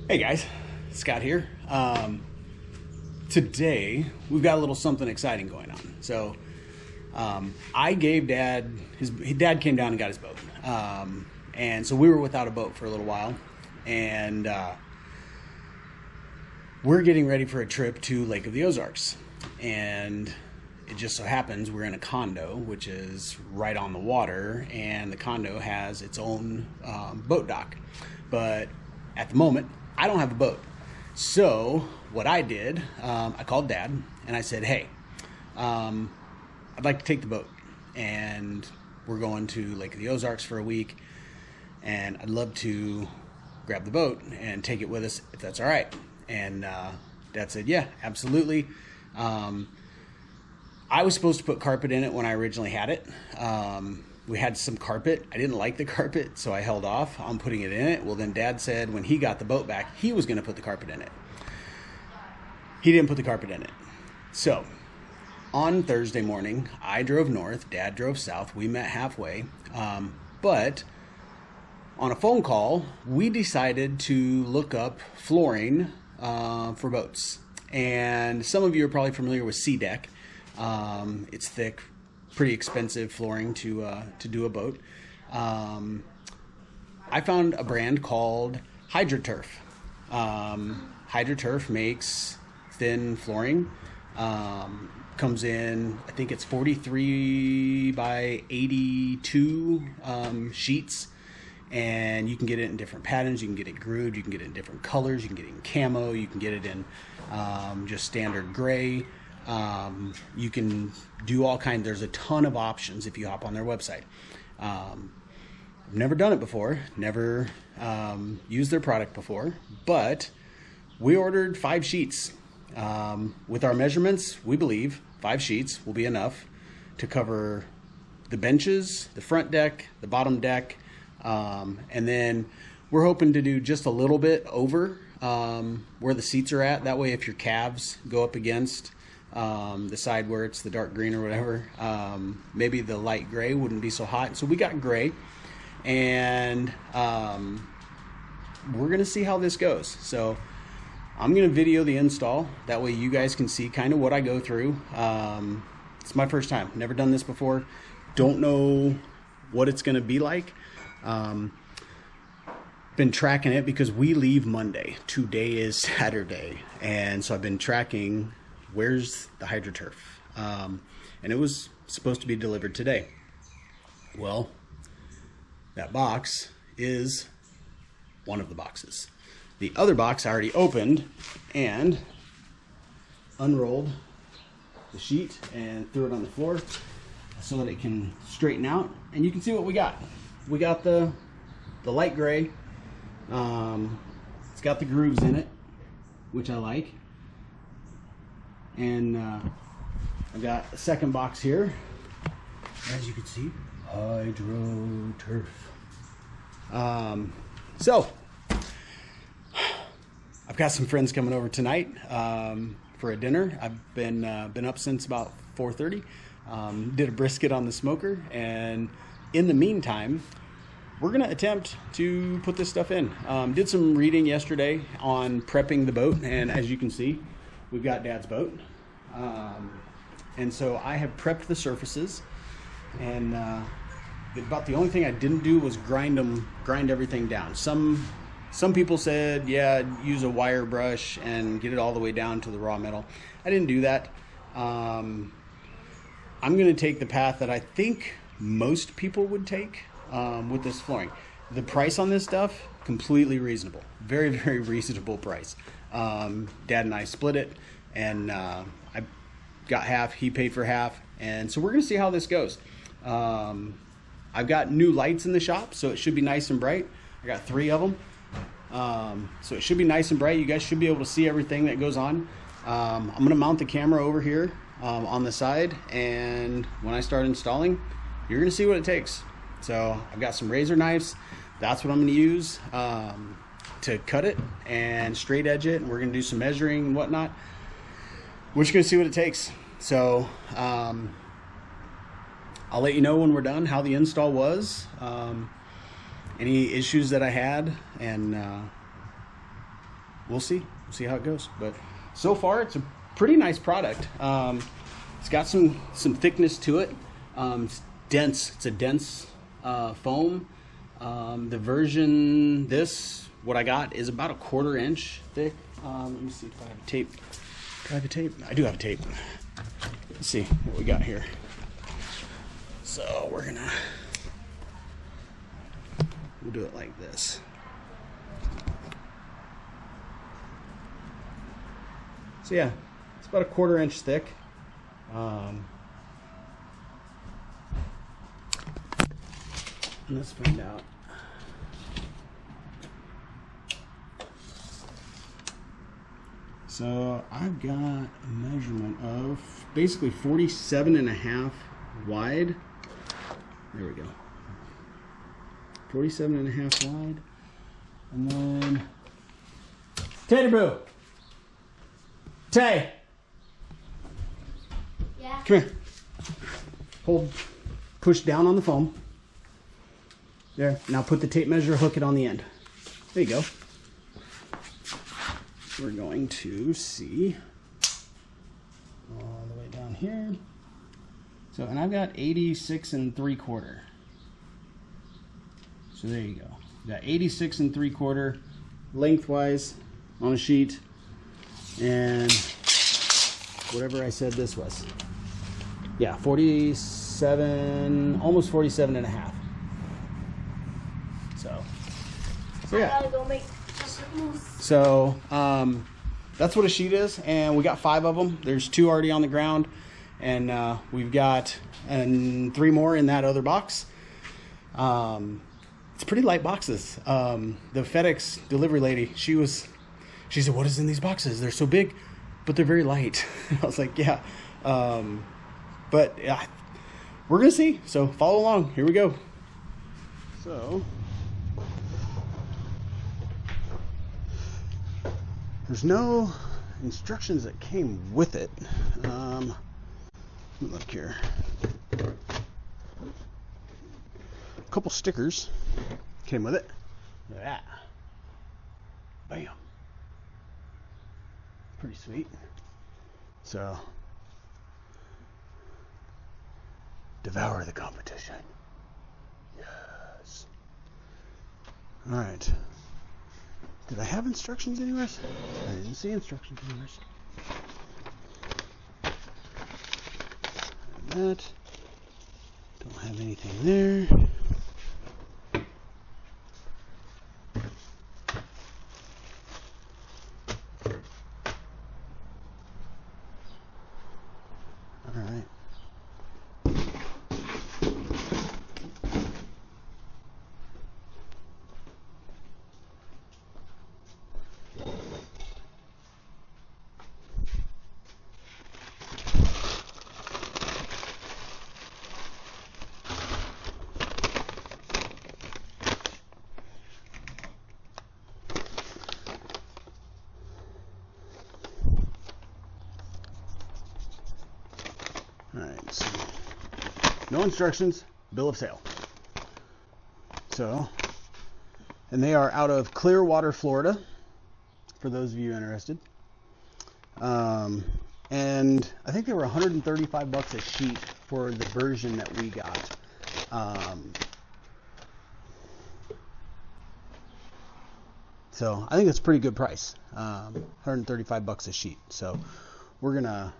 Hey guys, Scott here. Today we've got a little something exciting going on. I gave Dad his dad came down and got his boat, and so we were without a boat for a little while, and we're getting ready for a trip to Lake of the Ozarks, and it just so happens we're in a condo, which is right on the water, and the condo has its own boat dock, but at the moment I don't have a boat. So what I did, I called Dad and I said, hey, I'd like to take the boat, and we're going to Lake of the Ozarks for a week, and I'd love to grab the boat and take it with us if that's all right. And Dad said, yeah, absolutely. I was supposed to put carpet in it when I originally had it. We had some carpet. I didn't like the carpet, so I held off on putting it in it. Well, then Dad said when he got the boat back, he was going to put the carpet in it. He didn't put the carpet in it. So on Thursday morning, I drove north, Dad drove south. We met halfway. But on a phone call, we decided to look up flooring for boats. And some of you are probably familiar with SeaDek. It's thick, pretty expensive flooring to do a boat. I found a brand called HydroTurf. HydroTurf makes thin flooring. Comes in, I think it's 43 by 82 sheets, and you can get it in different patterns. You can get it grooved, you can get it in different colors, you can get it in camo, you can get it in just standard gray. You can do all kinds. There's a ton of options if you hop on their website. I've never done it before, never used their product before, but we ordered 5 sheets. With our measurements, we believe 5 sheets will be enough to cover the benches, the front deck, the bottom deck, and then we're hoping to do just a little bit over where the seats are at. That way, if your calves go up against the side where it's the dark green or whatever, maybe the light gray wouldn't be so hot. So we got gray, and we're gonna see how this goes. So I'm gonna video the install, that way you guys can see kind of what I go through. It's my first time, never done this before, don't know what it's gonna be like. Been tracking it because we leave Monday, today is Saturday, and so I've been tracking where's the HydroTurf, and it was supposed to be delivered today. Well, that box is one of the boxes. The other box I already opened and unrolled the sheet and threw it on the floor so that it can straighten out, and you can see what we got. We got the light gray. It's got the grooves in it, which I like. And I've got a second box here, as you can see, HydroTurf. So I've got some friends coming over tonight for a dinner. I've been up since about 4:30. Did a brisket on the smoker, and in the meantime, we're gonna attempt to put this stuff in. Did some reading yesterday on prepping the boat, and as you can see, we've got Dad's boat, and so I have prepped the surfaces, and about the only thing I didn't do was grind everything down. Some people said, yeah, use a wire brush and get it all the way down to the raw metal. I didn't do that. I'm going to take the path that I think most people would take with this flooring. The price on this stuff, completely reasonable. Very, very reasonable price. Dad and I split it, and I got half, he paid for half, and so we're going to see how this goes. I've got new lights in the shop, so it should be nice and bright. I got 3 of them. So it should be nice and bright. You guys should be able to see everything that goes on. I'm going to mount the camera over here on the side, and when I start installing, you're going to see what it takes. So I've got some razor knives. That's what I'm going to use to cut it and straight edge it, and we're going to do some measuring and whatnot. We're just going to see what it takes. So I'll let you know when we're done how the install was, any issues that I had, and we'll see. We'll see how it goes. But so far, it's a pretty nice product. It's got some thickness to it. It's dense. It's a dense foam. The version, what I got is about a 1/4 inch thick. Let me see if I have tape. Do I have a tape? I do have a tape. Let's see what we got here. So we'll do it like this. So yeah, it's about a 1/4 inch thick. Let's find out. So I've got a measurement of basically 47.5 wide. There we go. 47.5 wide. And then Tater Boo. Tay. Yeah. Come here. Hold, push down on the foam. There. Now put the tape measure, hook it on the end. There you go. We're going to see all the way down here. So, and I've got 86 3/4. So there you go. Got 86 3/4 lengthwise on a sheet, and whatever I said this was. Yeah, 47, almost 47.5. So yeah. I gotta go make moves. So that's what a sheet is, and we got 5 of them. There's 2 already on the ground, and we've got 3 more in that other box. It's pretty light boxes. The FedEx delivery lady, she said, "What is in these boxes? They're so big, but they're very light." I was like, "Yeah." But yeah, we're gonna see. So follow along. Here we go. So there's no instructions that came with it. Let me look here. A couple stickers came with it. Look at that. Bam. Pretty sweet. So, devour the competition. Yes. All right. Did I have instructions anywhere? I didn't see instructions anywhere. That. Don't have anything there. All right. Alright, so no instructions, bill of sale. So, and they are out of Clearwater, Florida, for those of you interested. And I think they were $135 a sheet for the version that we got. So I think it's a pretty good price. $135 a sheet. So we're gonna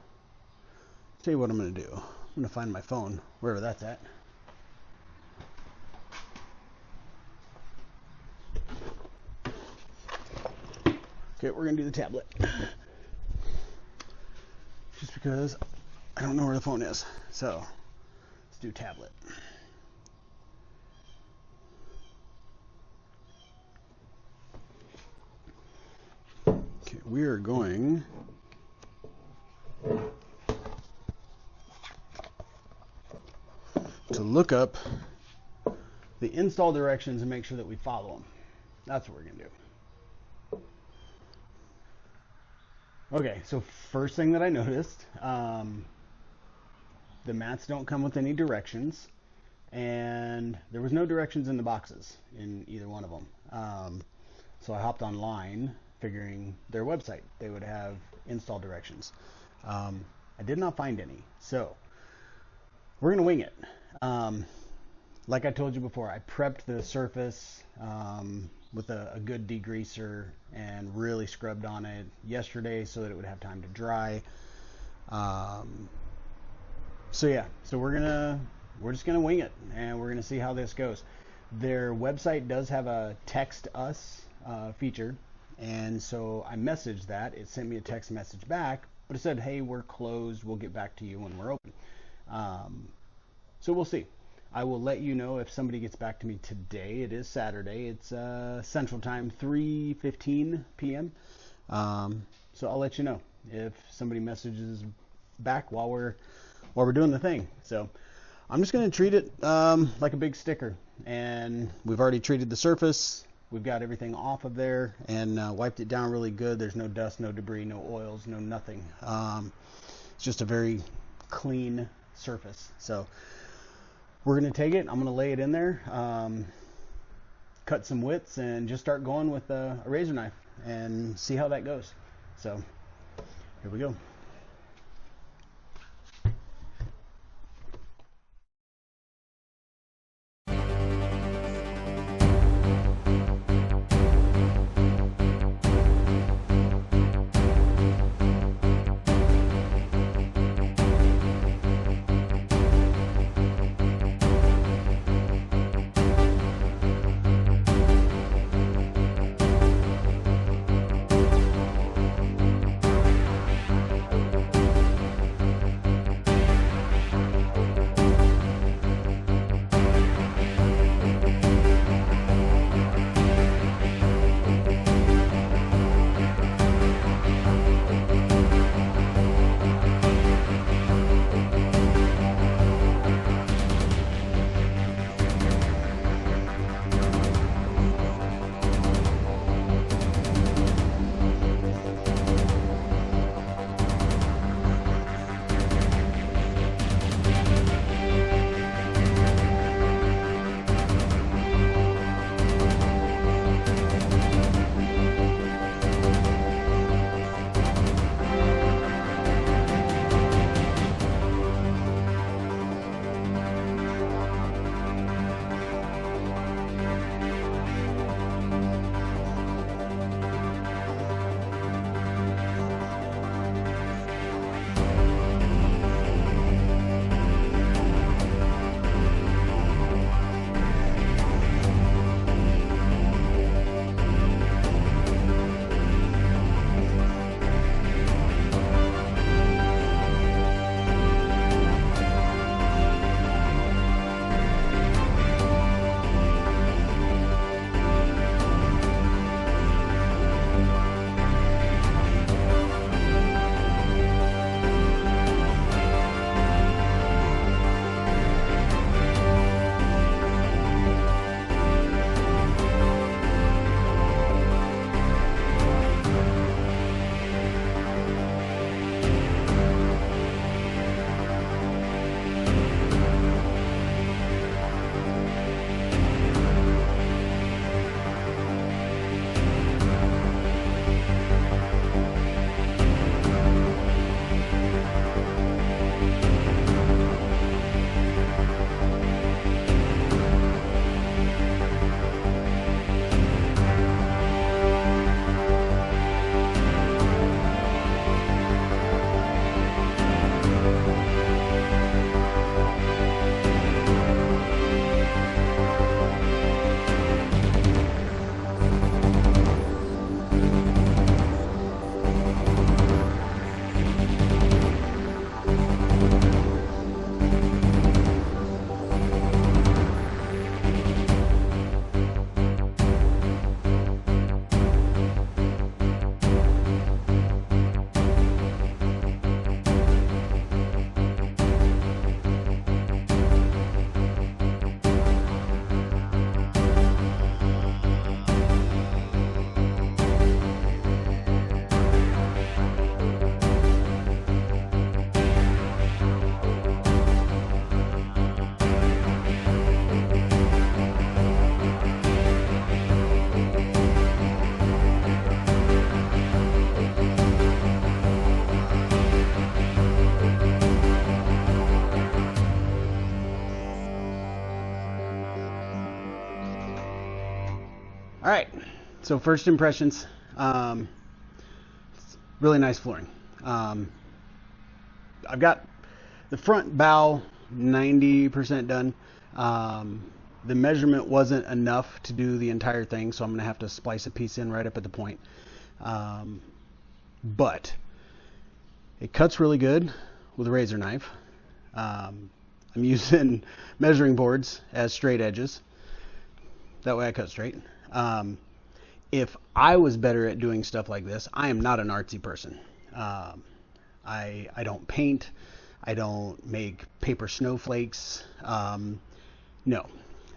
tell you what I'm gonna do. I'm gonna find my phone, wherever that's at. Okay, we're gonna do the tablet. Just because I don't know where the phone is. So let's do tablet. Okay, we are going to look up the install directions and make sure that we follow them. That's what we're going to do. Okay, so first thing that I noticed, the mats don't come with any directions, and there was no directions in the boxes in either one of them. So I hopped online figuring their website. They would have install directions. I did not find any, so we're going to wing it. Like I told you before, I prepped the surface with a good degreaser and really scrubbed on it yesterday so that it would have time to dry. So we're just gonna wing it, and we're gonna see how this goes. Their website does have a text us feature, and so I messaged that. It sent me a text message back, but it said, hey, we're closed, we'll get back to you when we're open. So we'll see. I will let you know if somebody gets back to me today. It is Saturday. It's Central Time, 3:15 p.m. So I'll let you know if somebody messages back while we're doing the thing. So I'm just going to treat it like a big sticker. And we've already treated the surface. We've got everything off of there and wiped it down really good. There's no dust, no debris, no oils, no nothing. It's just a very clean surface. So we're going to take it. I'm going to lay it in there, cut some widths, and just start going with a razor knife and see how that goes. So here we go. So first impressions, really nice flooring. I've got the front bow 90% done. The measurement wasn't enough to do the entire thing, so I'm going to have to splice a piece in right up at the point. But it cuts really good with a razor knife. I'm using measuring boards as straight edges. That way I cut straight. If I was better at doing stuff like this, I am not an artsy person. I don't paint. I don't make paper snowflakes. No.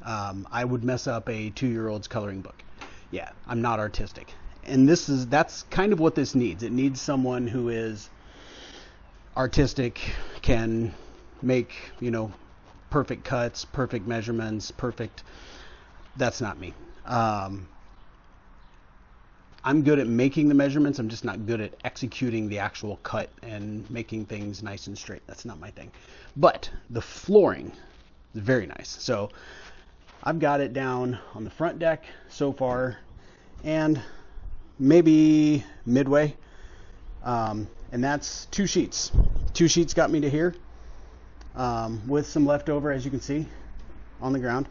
I would mess up a 2-year-old's coloring book. Yeah, I'm not artistic. And that's kind of what this needs. It needs someone who is artistic, can make, perfect cuts, perfect measurements, perfect. That's not me. I'm good at making the measurements. I'm just not good at executing the actual cut and making things nice and straight. That's not my thing. But the flooring is very nice. So I've got it down on the front deck so far, and maybe midway. And that's 2 sheets. 2 sheets got me to here, with some leftover, as you can see, on the ground.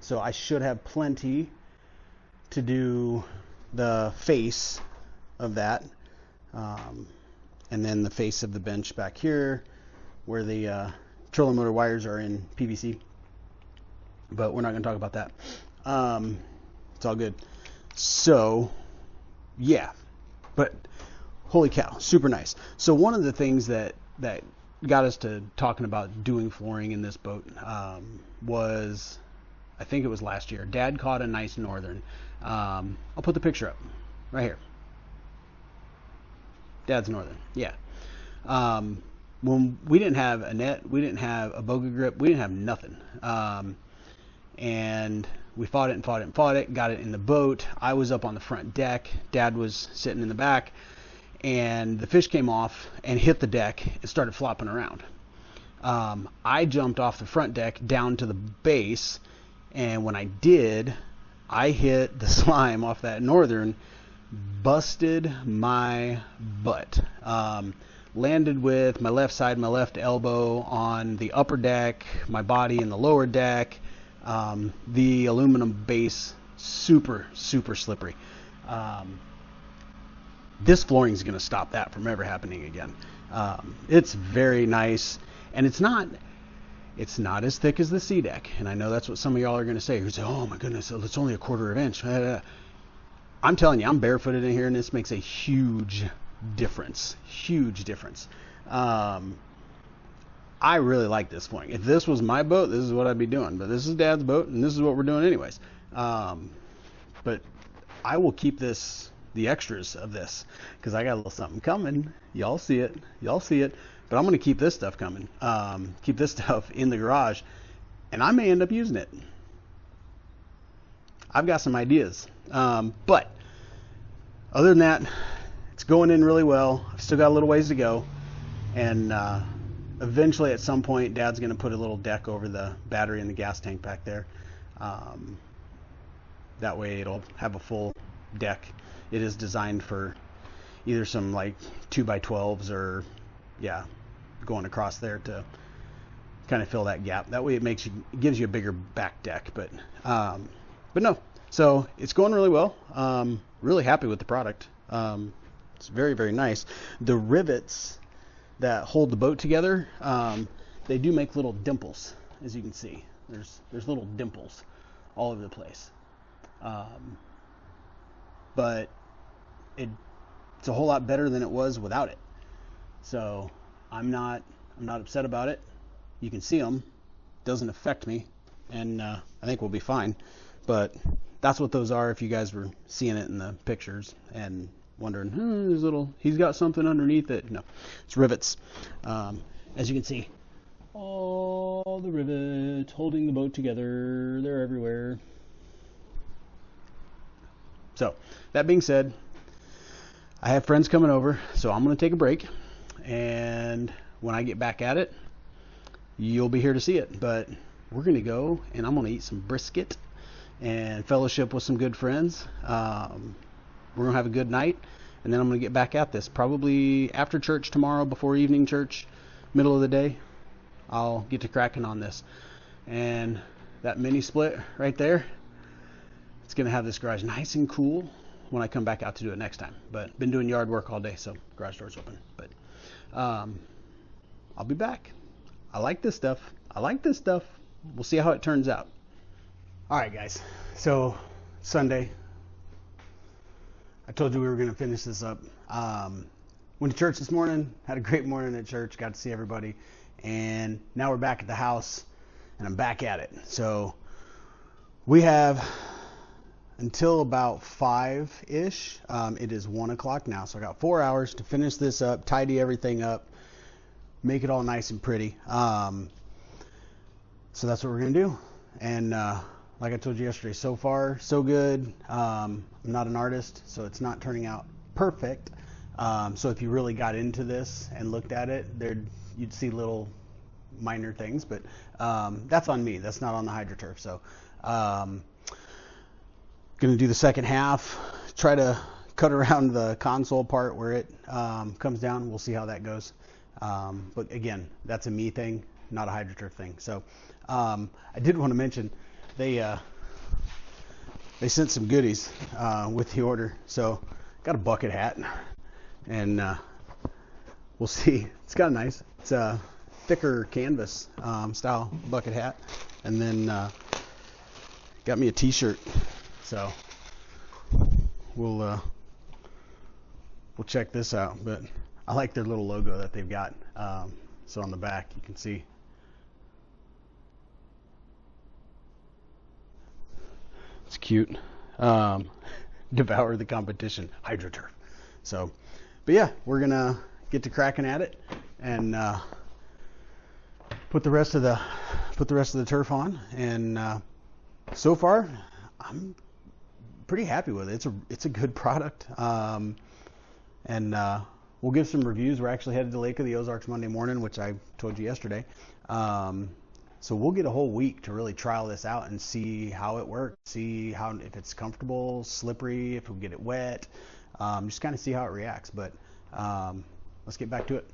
So I should have plenty to do the face of that, and then the face of the bench back here, where the trolling motor wires are in PVC. But we're not going to talk about that. It's all good. So, yeah. But holy cow, super nice. So one of the things that got us to talking about doing flooring in this boat was, I think it was last year. Dad caught a nice northern. I'll put the picture up right here. Dad's northern. Yeah. When we didn't have a net, we didn't have a boga grip, we didn't have nothing. And we fought it, got it in the boat. I was up on the front deck. Dad was sitting in the back, and the fish came off and hit the deck and started flopping around. I jumped off the front deck down to the base, and when I did, I hit the slime off that northern, busted my butt. Landed with my left side, my left elbow on the upper deck, my body in the lower deck. The aluminum base, super, super slippery. This flooring is going to stop that from ever happening again. It's very nice, and it's not as thick as the sea deck. And I know that's what some of y'all are going to say. You say, "Oh my goodness, it's only a 1/4 inch." I'm telling you, I'm barefooted in here, and this makes a huge difference. Huge difference. I really like this flooring. If this was my boat, this is what I'd be doing. But this is Dad's boat, and this is what we're doing anyways. But I will keep the extras of this, because I got a little something coming. Y'all see it. But I'm going to keep this stuff coming. Keep this stuff in the garage, and I may end up using it. I've got some ideas. But other than that, it's going in really well. I've still got a little ways to go. And eventually, at some point, Dad's going to put a little deck over the battery and the gas tank back there. That way, it'll have a full deck. It is designed for either some like 2x12s or, going across there to kind of fill that gap. That way, it gives you a bigger back deck. But no. So it's going really well. Really happy with the product. It's very, very nice. The rivets that hold the boat together, they do make little dimples, as you can see. There's little dimples all over the place. But it's a whole lot better than it was without it. So I'm not upset about it. You can see them. Doesn't affect me, and I think we'll be fine. But that's what those are. If you guys were seeing it in the pictures and wondering, he's got something underneath it. No, it's rivets. As you can see, all the rivets holding the boat together. They're everywhere. So that being said, I have friends coming over, so I'm going to take a break. And when I get back at it, you'll be here to see it. But we're going to go, and I'm going to eat some brisket and fellowship with some good friends. We're going to have a good night, and then I'm going to get back at this. Probably after church tomorrow, before evening church, middle of the day, I'll get to cracking on this. And that mini split right there, it's going to have this garage nice and cool when I come back out to do it next time. But been doing yard work all day, so garage door's open. But I'll be back. I like this stuff. We'll see how it turns out. All right, guys. So Sunday, I told you we were going to finish this up. Went to church this morning, had a great morning at church, got to see everybody, and now we're back at the house, and I'm back at it. So we have until about 5-ish. It is 1 o'clock now, so I got 4 hours to finish this up, tidy everything up, make it all nice and pretty. So that's what we're going to do. And like I told you yesterday, so far, so good. I'm not an artist, so it's not turning out perfect. So if you really got into this and looked at it, you'd see little minor things, but that's on me. That's not on the HydroTurf. So going to do the second half, try to cut around the console part where it comes down. We'll see how that goes. But again, that's a me thing, not a HydroTurf thing. So I did want to mention, they sent some goodies with the order. So got a bucket hat, and we'll see. It's kind of nice. It's a thicker canvas style bucket hat, and then got me a t-shirt. So we'll check this out. But I like their little logo that they've got. So on the back you can see. It's cute. Devour the competition, HydroTurf. So, but yeah, we're gonna get to cracking at it and put the rest of the turf on. And so far, I'm pretty happy with it. It's a good product. And we'll give some reviews. We're actually headed to Lake of the Ozarks Monday morning, which I told you yesterday. So we'll get a whole week to really trial this out and see how it works, see if it's comfortable, slippery, if we get it wet, just kind of see how it reacts. But let's get back to it.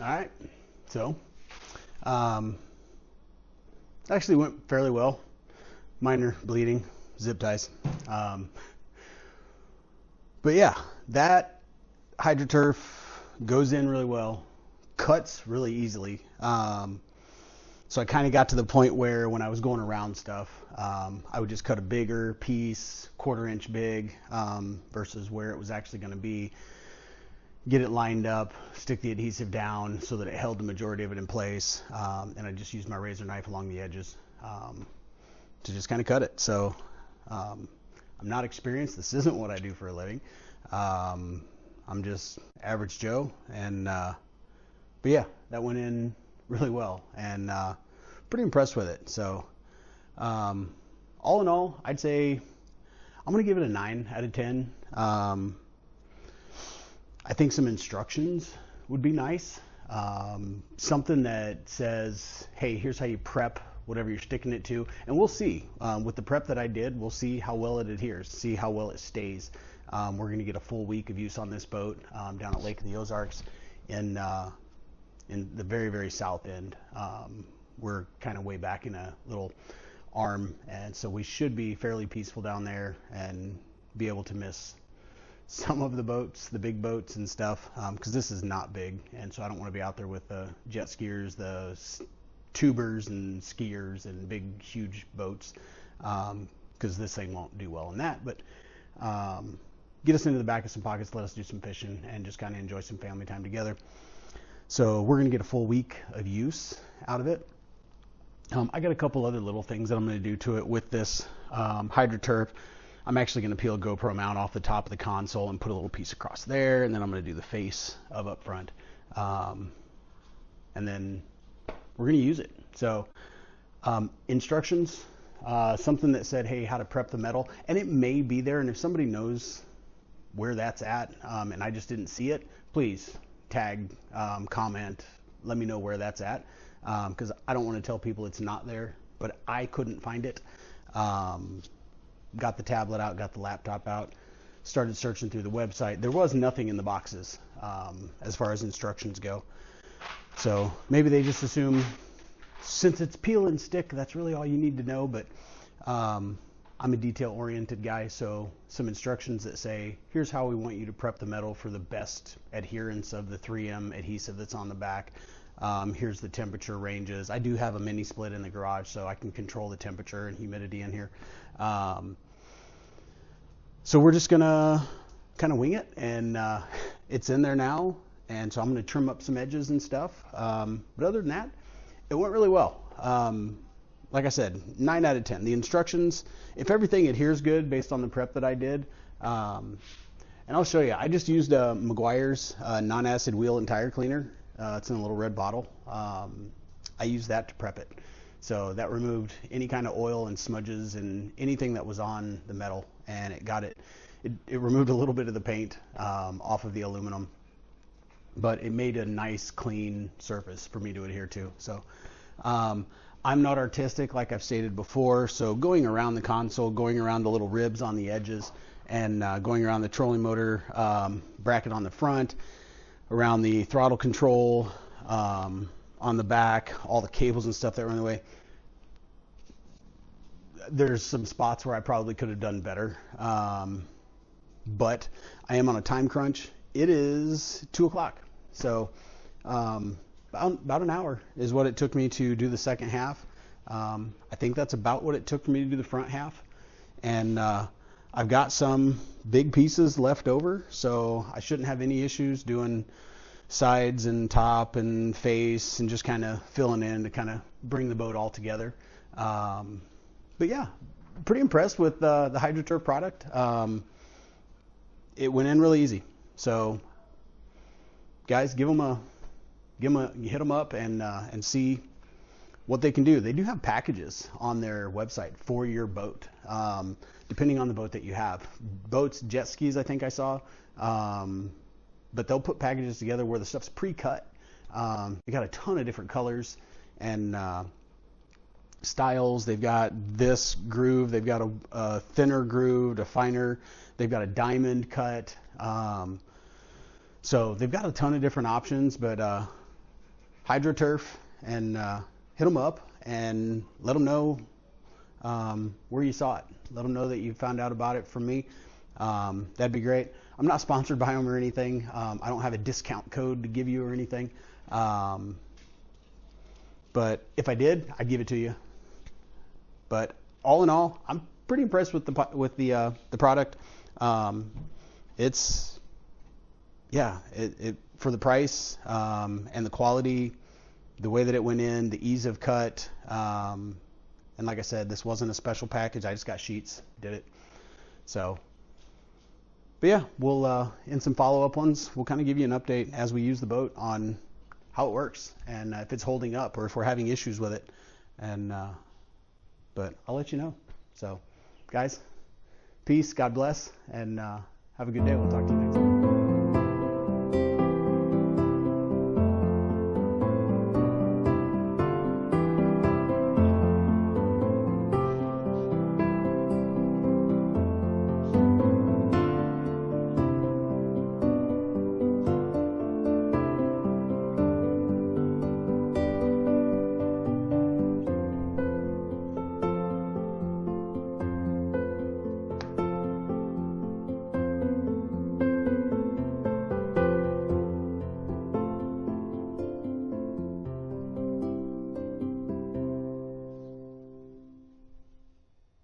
All right. So, actually went fairly well. Minor bleeding, zip ties. But yeah, that HydroTurf goes in really well, cuts really easily. So I kind of got to the point where when I was going around stuff, I would just cut a bigger piece, 1/4 inch big, versus where it was actually going to be. Get it lined up, stick the adhesive down so that it held the majority of it in place, and I just used my razor knife along the edges to just kind of cut it. So I'm not experienced. This isn't what I do for a living. I'm just average Joe, and but yeah, that went in really well, and pretty impressed with it. So all in all, I'd say I'm gonna give it a 9 out of 10. I think some instructions would be nice. Something that says, hey, here's how you prep whatever you're sticking it to. And we'll see. With the prep that I did, we'll see how well it adheres, see how well it stays. We're going to get a full week of use on this boat down at Lake of the Ozarks in the very, very south end. We're kind of way back in a little arm, and so we should be fairly peaceful down there and be able to miss some of the boats, the big boats and stuff, because this is not big, and so I don't want to be out there with the jet skiers, the tubers and skiers and big, huge boats, because this thing won't do well in that. But get us into the back of some pockets, let us do some fishing, and just kind of enjoy some family time together. So we're going to get a full week of use out of it. I got a couple other little things that I'm going to do to it with this HydroTurf. I'm actually going to peel a GoPro mount off the top of the console and put a little piece across there, and then I'm going to do the face of up front, and then we're going to use it. So instructions, something that said, hey, how to prep the metal, and it may be there, and if somebody knows where that's at, and I just didn't see it, please tag, comment, let me know where that's at, because I don't want to tell people it's not there, but I couldn't find it. Got the tablet out, got the laptop out, started searching through the website. There was nothing in the boxes as far as instructions go. So maybe they just assume since it's peel and stick, that's really all you need to know. But I'm a detail-oriented guy, so some instructions that say, here's how we want you to prep the metal for the best adherence of the 3M adhesive that's on the back. Here's the temperature ranges. I do have a mini split in the garage, so I can control the temperature and humidity in here. So we're just gonna kind of wing it, and it's in there now, and so I'm gonna trim up some edges and stuff. But other than that, it went really well. Like I said, 9 out of 10. The instructions, if everything adheres good based on the prep that I did, and I'll show you. I just used Meguiar's non-acid wheel and tire cleaner. It's in a little red bottle. I used that to prep it. So that removed any kind of oil and smudges and anything that was on the metal, and it removed a little bit of the paint off of the aluminum, but it made a nice clean surface for me to adhere to. So I'm not artistic, like I've stated before, so going around the console, going around the little ribs on the edges, and going around the trolling motor bracket on the front, around the throttle control on the back, all the cables and stuff that were in the way. There's some spots where I probably could have done better, but I am on a time crunch. It is 2 o'clock, so about an hour is what it took me to do the second half. I think that's about what it took for me to do the front half, and I've got some big pieces left over, so I shouldn't have any issues doing sides and top and face and just kind of filling in to kind of bring the boat all together. But yeah, pretty impressed with the HydroTurf product. It went in really easy. So guys, hit them up and see what they can do. They do have packages on their website for your boat, depending on the boat that you have. Boats, jet skis, I think I saw. But they'll put packages together where the stuff's pre-cut. They got a ton of different colors and styles. They've got this groove. They've got a thinner groove, a finer. They've got a diamond cut. So they've got a ton of different options. But HydroTurf and hit them up and let them know where you saw it. Let them know that you found out about it from me. That'd be great. I'm not sponsored by them or anything. I don't have a discount code to give you or anything. But if I did, I'd give it to you. But all in all, I'm pretty impressed with the product. It's for the price and the quality, the way that it went in, the ease of cut, and like I said, this wasn't a special package. I just got sheets, did it. So, but yeah, we'll in some follow-up ones, we'll kind of give you an update as we use the boat on how it works and if it's holding up or if we're having issues with it. And but I'll let you know. So, guys, peace, God bless, and have a good day. We'll talk to you next time.